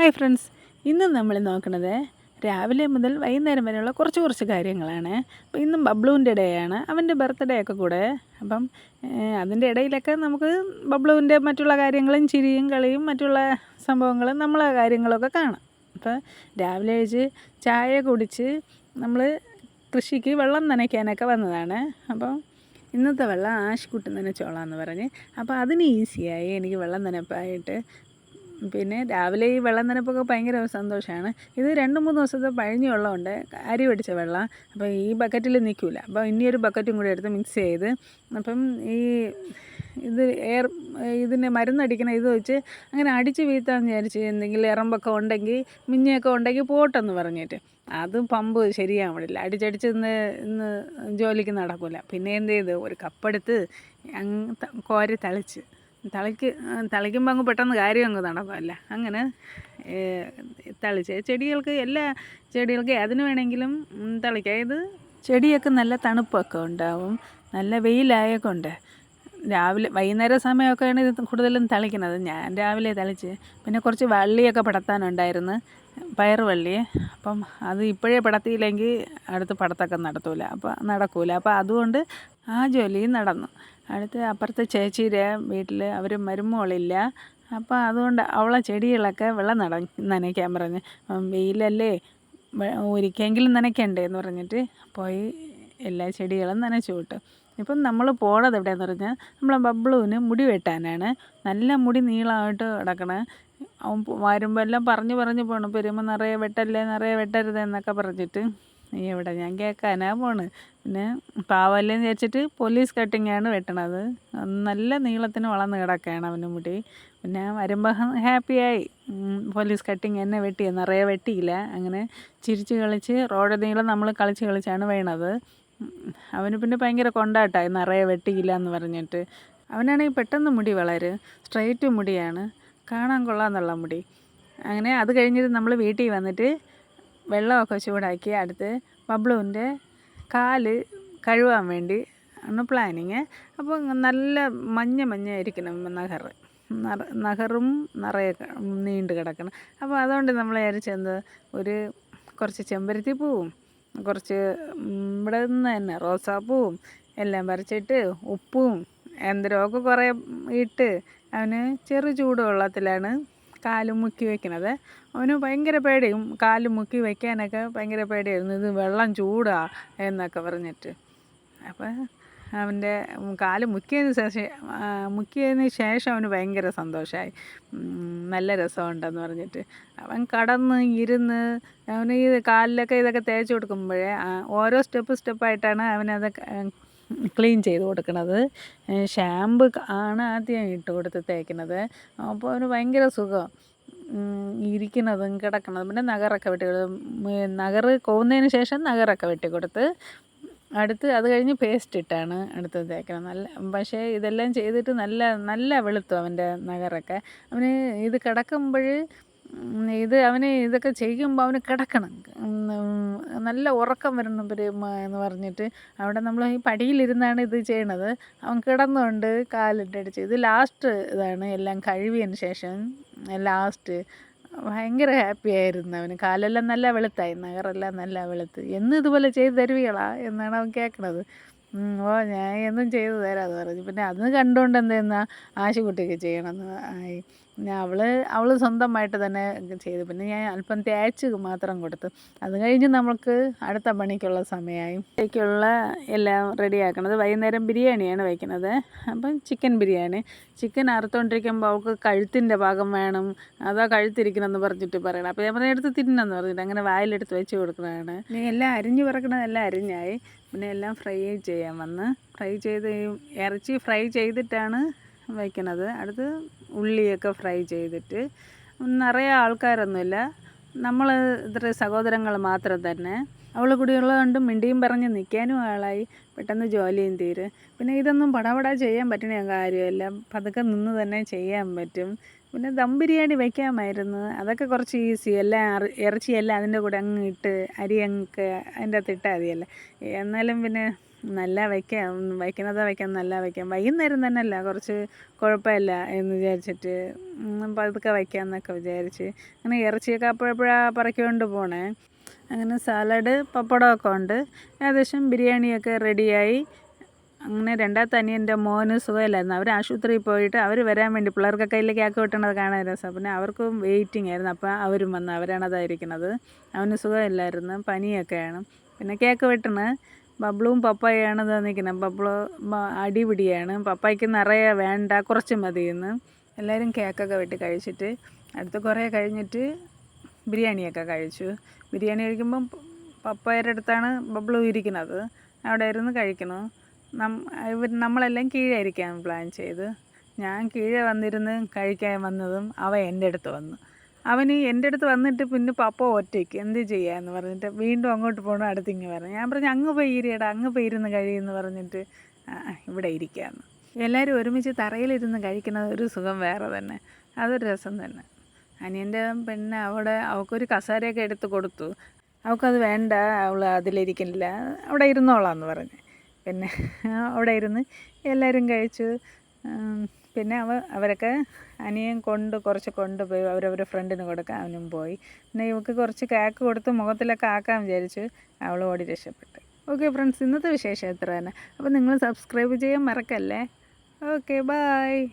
Hi friends, ഇന്ന് നമ്മൾ നോക്കുന്നത് രാവിലെ മുതൽ വൈകുന്നേരം വരെയുള്ള കുറച്ച് കാര്യങ്ങളാണ്. അപ്പോൾ ഇന്നും ബബ്ലുവിൻ്റെ ഡേ ആണ്, അവൻ്റെ ബർത്ത്ഡേ ഒക്കെ കൂടെ. അപ്പം അതിൻ്റെ ഇടയിലൊക്കെ നമുക്ക് ബബ്ലുവിൻ്റെ മറ്റുള്ള കാര്യങ്ങളും ചിരിയും കളിയും മറ്റുള്ള സംഭവങ്ങളും നമ്മളെ കാര്യങ്ങളൊക്കെ കാണാം. അപ്പോൾ രാവിലെ എഴുതിച്ച് ചായ കുടിച്ച് നമ്മൾ കൃഷിക്ക് വെള്ളം നനയ്ക്കാനൊക്കെ വന്നതാണ്. അപ്പം ഇന്നത്തെ വെള്ളം ആശുക്കുട്ടി നനച്ചോളാന്ന് പറഞ്ഞ്, അപ്പോൾ അതിന് ഈസിയായി എനിക്ക് വെള്ളം നനപ്പായിട്ട്. പിന്നെ രാവിലെ ഈ വെള്ളം നനപ്പൊക്കെ ഭയങ്കര സന്തോഷമാണ്. ഇത് 2-3 ദിവസത്തെ പഴഞ്ഞ വെള്ളമുണ്ട്, അരി പിടിച്ച വെള്ളം. അപ്പോൾ ഈ ബക്കറ്റിൽ നിൽക്കില്ല. അപ്പോൾ ഇനിയൊരു ബക്കറ്റും കൂടി എടുത്ത് മിക്സ് ചെയ്ത്, അപ്പം ഈ ഇതിന് മരുന്നടിക്കണ ഇത് വെച്ച് അങ്ങനെ അടിച്ച് വീഴ്ത്താമെന്ന് വിചാരിച്ച്, എന്തെങ്കിലും എറമ്പൊക്കെ ഉണ്ടെങ്കിൽ മിഞ്ഞയൊക്കെ ഉണ്ടെങ്കിൽ പോട്ടെന്ന് പറഞ്ഞിട്ട്. അത് പമ്പ് ശരിയാവണില്ല, അടിച്ചടിച്ച് ഇന്ന് ജോലിക്ക് നടക്കില്ല. പിന്നെ എന്ത് ചെയ്ത് ഒരു കപ്പെടുത്ത് കോരി തളിക്കുമ്പോൾ അങ്ങ് പെട്ടെന്ന് കാര്യം അങ്ങ് നടക്കുമല്ല. അങ്ങനെ തളിച്ച് എല്ലാ ചെടികൾക്ക് അതിന് വേണമെങ്കിലും തളിക്കാം. ഇത് ചെടിയൊക്കെ നല്ല തണുപ്പൊക്കെ ഉണ്ടാവും, നല്ല വെയിലായ കൊണ്ട്. രാവിലെ വൈകുന്നേര സമയമൊക്കെയാണ് ഇത് കൂടുതലും തളിക്കുന്നത്. ഞാൻ രാവിലെ തളിച്ച്, പിന്നെ കുറച്ച് വള്ളിയൊക്കെ പടത്താനുണ്ടായിരുന്നു, പയറുവള്ളി. അപ്പം അത് ഇപ്പോഴേ പടത്തിയില്ലെങ്കിൽ അടുത്ത് പടത്തൊക്കെ നടക്കൂല. അപ്പോൾ അതുകൊണ്ട് ആ ജോലിയും നടന്നു. അടുത്ത് അപ്പുറത്തെ ചേച്ചിയുടെ വീട്ടിൽ അവർ മരുമോളില്ല. അപ്പോൾ അതുകൊണ്ട് അവളെ ചെടികളൊക്കെ വെള്ളം നനയ്ക്കാൻ പറഞ്ഞ്, വെയിലല്ലേ ഒരിക്കലെങ്കിലും നനയ്ക്കണ്ടേ എന്ന് പറഞ്ഞിട്ട് പോയി എല്ലാ ചെടികളും നനച്ചു വിട്ടു. ഇപ്പം നമ്മൾ പോണത് എവിടെയെന്ന് പറഞ്ഞാൽ നമ്മളെ ബബ്ലുവിന് മുടി വെട്ടാനാണ്. നല്ല മുടി നീളമായിട്ട് കിടക്കണേ. അവൻ വരുമ്പോൾ എല്ലാം പറഞ്ഞു പോകണം, വരുമ്പോൾ നിറയെ വെട്ടരുത് എന്നൊക്കെ പറഞ്ഞിട്ട്. എവിടെ ഞാൻ കേൾക്കാനാ പോണ്. പിന്നെ പാവല്ലേന്ന് വിചാരിച്ചിട്ട് പോലീസ് കട്ടിങ്ങാണ് വെട്ടണത്. നല്ല നീളത്തിന് വളർന്ന് കിടക്കുകയാണ് അവന് മുടി. പിന്നെ വരുമ്പോൾ ഹാപ്പിയായി, പോലീസ് കട്ടിങ് എന്നെ നിറയെ വെട്ടിയില്ല. അങ്ങനെ ചിരിച്ച് കളിച്ച് റോഡ് നീളം നമ്മൾ കളിച്ചാണ് വീണത്. അവന് പിന്നെ ഭയങ്കര കൊണ്ടാട്ടമായി, നിറയെ വെട്ടിയില്ല എന്ന് പറഞ്ഞിട്ട്. അവനാണെങ്കിൽ പെട്ടെന്ന് മുടി വളരും, സ്ട്രെയിറ്റ് മുടിയാണ്, കാണാൻ കൊള്ളാമെന്നുള്ള മുടി. അങ്ങനെ അത് കഴിഞ്ഞിട്ട് നമ്മൾ വീട്ടിൽ വന്നിട്ട് വെള്ളമൊക്കെ ചൂടാക്കി അടുത്ത് ബബ്ലുവിൻ്റെ കാല് കഴുകാൻ വേണ്ടി ആണ് പ്ലാനിങ്. അപ്പോൾ നല്ല മഞ്ഞ ഇരിക്കണം നഖറും നിറയെ നീണ്ട് കിടക്കണം. അപ്പോൾ അതുകൊണ്ട് നമ്മൾ വിചാരിച്ചെന്ത്, കുറച്ച് ചെമ്പരത്തി പൂവും കുറച്ച് ഇവിടെ നിന്ന് തന്നെ റോസാപ്പൂവും എല്ലാം പറിച്ചിട്ട് ഉപ്പും എന്തരമൊക്കെ കുറേ ഇട്ട് അവന് ചെറു ചൂടുവെള്ളത്തിലാണ് കാല് മുക്കി വയ്ക്കണത്. അവന് ഭയങ്കര പേടിയും, കാല് മുക്കി വയ്ക്കാനൊക്കെ ഭയങ്കര പേടിയായിരുന്നു, ഇത് വെള്ളം ചൂടാ എന്നൊക്കെ പറഞ്ഞിട്ട്. അപ്പോൾ അവൻ്റെ കാല് മുക്കിയതിന് ശേഷം അവന് ഭയങ്കര സന്തോഷമായി, നല്ല രസമുണ്ടെന്ന് പറഞ്ഞിട്ട്. അവൻ കടന്ന് ഇരുന്ന് അവന് ഈ കാലിലൊക്കെ ഇതൊക്കെ തേച്ച് കൊടുക്കുമ്പോഴേ ഓരോ സ്റ്റെപ്പായിട്ടാണ് അവനതൊക്കെ ക്ലീൻ ചെയ്ത് കൊടുക്കുന്നത്. ഷാമ്പു ആണ് ആദ്യം ഇട്ട് കൊടുത്ത് തേക്കുന്നത്. അപ്പോൾ അവന് ഭയങ്കര സുഖം ഇരിക്കുന്നതും കിടക്കുന്നതും. പിന്നെ നഖറ് കോവുന്നതിന് ശേഷം നഖറൊക്കെ വെട്ടിക്കൊടുത്ത് അടുത്ത് അത് കഴിഞ്ഞ് പേസ്റ്റ് ഇട്ടാണ് അടുത്ത് തേക്കണം. പക്ഷേ ഇതെല്ലാം ചെയ്തിട്ട് നല്ല വെളുത്തു അവൻ്റെ നഖറൊക്കെ. അവന് ഇത് കിടക്കുമ്പോൾ അവന് ഇതൊക്കെ ചെയ്യുമ്പോൾ അവന് കിടക്കണം, നല്ല ഉറക്കം വരണം എന്ന് പറഞ്ഞിട്ട്. അവിടെ നമ്മൾ ഈ പടിയിലിരുന്നാണ് ഇത് ചെയ്യണത്. അവൻ കിടന്നുകൊണ്ട് കാലിട്ടടിച്ച് ഇത് ലാസ്റ്റ് ഇതാണ്, എല്ലാം കഴുകിയതിന് ശേഷം ലാസ്റ്റ്. ഭയങ്കര ഹാപ്പി ആയിരുന്നു അവന്. കാലെല്ലാം നല്ല വെളുത്തായി, നഖറെല്ലാം നല്ല വെളുത്ത്. എന്നും ഇതുപോലെ ചെയ്ത് തരുവീളാ എന്നാണ് അവൻ കേൾക്കണത്. ഞാൻ എന്നും ചെയ്തു തരാമെന്ന് പറഞ്ഞു. പിന്നെ അത് കണ്ടുകൊണ്ട് എന്തെന്നാ ആശുകുട്ടിക്ക് ചെയ്യണമെന്ന് ആയി. പിന്നെ അവൾ സ്വന്തമായിട്ട് തന്നെ ചെയ്തു. പിന്നെ ഞാൻ അല്പം തേച്ച് മാത്രം കൊടുത്തു. അത് കഴിഞ്ഞ് നമുക്ക് അടുത്ത പണിക്കുള്ള സമയമായി. ക്കുള്ള എല്ലാം റെഡിയാക്കണത്. വൈകുന്നേരം ബിരിയാണിയാണ് വയ്ക്കുന്നത്. അപ്പം ചിക്കൻ ബിരിയാണി. ചിക്കൻ അറുത്തോണ്ടിരിക്കുമ്പോൾ അവൾക്ക് കഴുത്തിൻ്റെ ഭാഗം വേണം, അതാ കഴുത്തിരിക്കണമെന്ന് പറഞ്ഞിട്ട് പറയണം. അപ്പോൾ ഞാൻ പറഞ്ഞ എടുത്ത് തിന്നെന്ന് പറഞ്ഞിട്ട് അങ്ങനെ വായിലെടുത്ത് വെച്ച് കൊടുക്കുന്നതാണ്. പിന്നെ എല്ലാം അരിഞ്ഞ് പറക്കണതെല്ലാം അരിഞ്ഞായി. പിന്നെ എല്ലാം ഫ്രൈ ചെയ്ത് ഇറച്ചി ഫ്രൈ ചെയ്തിട്ടാണ് വയ്ക്കണത്. അടുത്ത് ഉള്ളിയൊക്കെ ഫ്രൈ ചെയ്തിട്ട്. നിറയെ ആൾക്കാരൊന്നുമില്ല, നമ്മൾ ഇത്ര സഹോദരങ്ങൾ മാത്രം തന്നെ. അവൾ കൂടിയുള്ളതുകൊണ്ട് മിണ്ടിയും പറഞ്ഞ് നിൽക്കാനും ആളായി, പെട്ടെന്ന് ജോലിയും തീരും. പിന്നെ ഇതൊന്നും പടപടാ ചെയ്യാൻ പറ്റണ കാര്യമല്ല, പതുക്കെ നിന്ന് തന്നെ ചെയ്യാൻ പറ്റും. പിന്നെ ദം ബിരിയാണി വയ്ക്കാമായിരുന്നു. അതൊക്കെ കുറച്ച് ഈസി. എല്ലാം ഇറച്ചിയെല്ലാം അതിൻ്റെ കൂടെ അങ്ങ് ഇട്ട് അരി അങ്ങ് അതിൻ്റെ അകത്ത് ഇട്ടാൽ മതിയല്ലേ. എന്നാലും പിന്നെ നല്ല വയ്ക്കാൻ നല്ല വയ്ക്കാം. വൈകുന്നേരം തന്നെ അല്ല, കുറച്ച് കുഴപ്പമില്ല എന്ന് വിചാരിച്ചിട്ട് പതുക്കെ വയ്ക്കാമെന്നൊക്കെ വിചാരിച്ച് അങ്ങനെ ഇറച്ചിയൊക്കെ അപ്പോഴപ്പോഴാണ് പറക്കിക്കൊണ്ട് പോണേ. അങ്ങനെ സാലഡ് പപ്പടമൊക്കെ ഉണ്ട്. ഏകദേശം ബിരിയാണിയൊക്കെ റെഡിയായി. അങ്ങനെ രണ്ടാമത്തെ അനിയൻ്റെ മോന് സുഖമില്ലായിരുന്നു. അവർ ആശുപത്രിയിൽ പോയിട്ട് അവർ വരാൻ വേണ്ടി പിള്ളേർക്ക് കയ്യിൽ കേക്ക് വെട്ടണത് കാണാൻ രസം. പിന്നെ അവർക്കും വെയിറ്റിംഗ് ആയിരുന്നു. അപ്പോൾ അവരും വന്ന് അവരാണതായിരിക്കുന്നത്. അവന് സുഖമില്ലായിരുന്നു, പനിയൊക്കെയാണ്. പിന്നെ കേക്ക് വെട്ടണ് ബബ്ലുവും പപ്പായാണ് നിൽക്കുന്നത്. ബബ്ലു അടിപിടിയാണ്. പപ്പായ്ക്ക് നിറയെ വേണ്ട, കുറച്ച് മതിയെന്ന്. എല്ലാവരും കേക്കൊക്കെ വെട്ടി കഴിച്ചിട്ട് അടുത്ത് കുറേ കഴിഞ്ഞിട്ട് ബിരിയാണിയൊക്കെ കഴിച്ചു. ബിരിയാണി കഴിക്കുമ്പം പപ്പായുടെ അടുത്താണ് ബബ്ലു ഇരിക്കുന്നത്. അവിടെ ഇരുന്ന് കഴിക്കണം. നമ്മളെല്ലാം കീഴെ ഇരിക്കാൻ പ്ലാൻ ചെയ്ത്. ഞാൻ കീഴെ വന്നിരുന്ന് കഴിക്കാൻ വന്നതും അവൻ എൻ്റെ അടുത്ത് വന്നു. അവന് എൻ്റെ അടുത്ത് വന്നിട്ട് പിന്നെ പപ്പ ഒറ്റയ്ക്ക് എന്ത് ചെയ്യാമെന്ന് പറഞ്ഞിട്ട് വീണ്ടും അങ്ങോട്ട് പോകണം, അടുത്തിങ്ങ് പറഞ്ഞു. ഞാൻ പറഞ്ഞു അങ്ങ് പോയി ഇരിയടാ, അങ്ങ് പോയി ഇരുന്ന് കഴിയുമെന്ന് പറഞ്ഞിട്ട് ഇവിടെ ഇരിക്കാമെന്ന്. എല്ലാവരും ഒരുമിച്ച് തറയിലിരുന്ന് കഴിക്കുന്നത് ഒരു സുഖം വേറെ തന്നെ. അതൊരു രസം തന്നെ. അനിയൻ്റെ പെണ്ണ് അവൾക്കൊരു കസേരയൊക്കെ എടുത്ത് കൊടുത്തു. അവൾക്കത് വേണ്ട, അവൾ അതിലിരിക്കുന്നില്ല, അവിടെ ഇരുന്നോളാന്ന് പറഞ്ഞ്. പിന്നെ അവിടെ ഇരുന്ന് എല്ലാവരും കഴിച്ചു. പിന്നെ അവരൊക്കെ അനിയൻ കുറച്ച് കൊണ്ടുപോയി അവരവരുടെ ഫ്രണ്ടിന് കൊടുക്കാൻ അവനും പോയി. പിന്നെ ഇവൾക്ക് കുറച്ച് കേക്ക് കൊടുത്ത് മുഖത്തിലൊക്കെ ആക്കാൻ വിചാരിച്ചു. അവൾ ഓടി രക്ഷപ്പെട്ടു. ഓക്കെ ഫ്രണ്ട്സ്, ഇന്നത്തെ വിശേഷം എത്ര തന്നെ. അപ്പോൾ നിങ്ങൾ സബ്സ്ക്രൈബ് ചെയ്യാൻ മറക്കല്ലേ. Okay, bye.